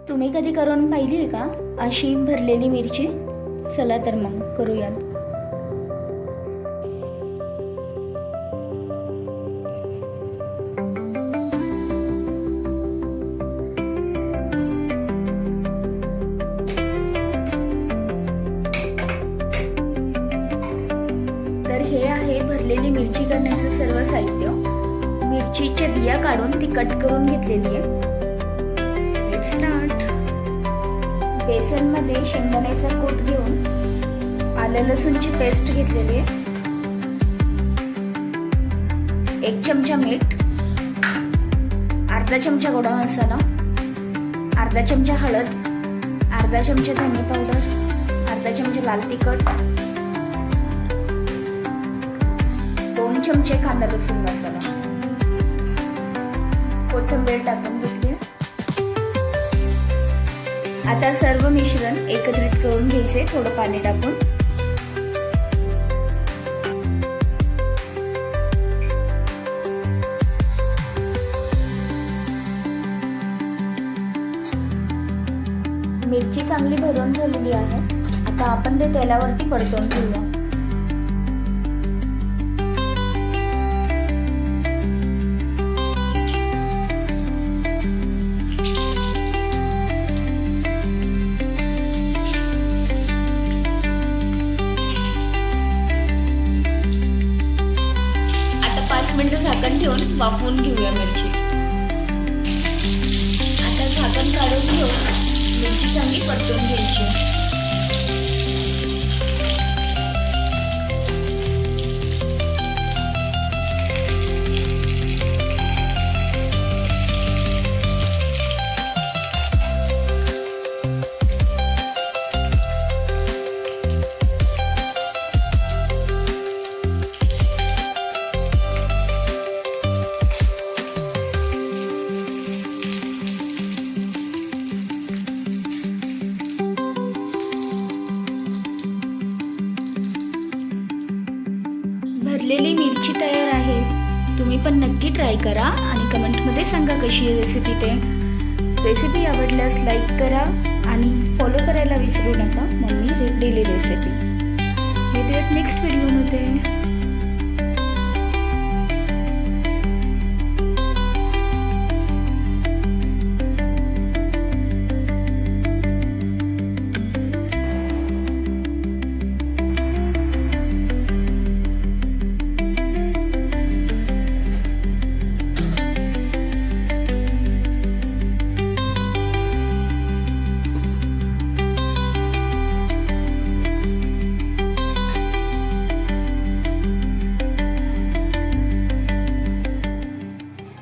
तुम्ही कधी करून पाहिली आहे का अशी भरलेली मिरची? चला तर मग करूयात. तर हे आहे भरलेली मिरची करण्याचं सर्व साहित्य. मिरचीच्या बिया काढून ती कट करून घेतलेली आहे. Let's start. बेसन मध्ये शेंगदाण्याचा कूट घेऊन आलं लसूणची पेस्ट घेतलेली आहे. 1 चमचा मीठ, अर्धा चमचा गोडा मसाला, अर्धा चमचा हळद, अर्धा चमचा धने पावडर, अर्धा चमचा लाल तिखट, 2 चमचे कांदा लसूण मसाला, कोथिंबीर टाकून घेतली. आता सर्व मिश्रण एकत्रित करून घ्यायचे थोडं पाणी टाकून. मिरची चांगली भरून झालेली आहे. आता आपण ते तेलावरती परतवून घेऊया. आता 5 मिनिटं झाकण ठेवून वाफवून घेऊया मिरची. आता झाकण काढून घेऊन मिरची चांगली परतून घ्यायची. भरलेली मिरची तयार आहे. तुम्ही पण नक्की ट्राय करा आणि कमेंटमध्ये सांगा कशी आहे रेसिपी ते. रेसिपी आवडल्यास लाईक करा आणि फॉलो करायला विसरू नका. Mummy daily recipe. भेटूयात नेक्स्ट व्हिडिओमध्ये.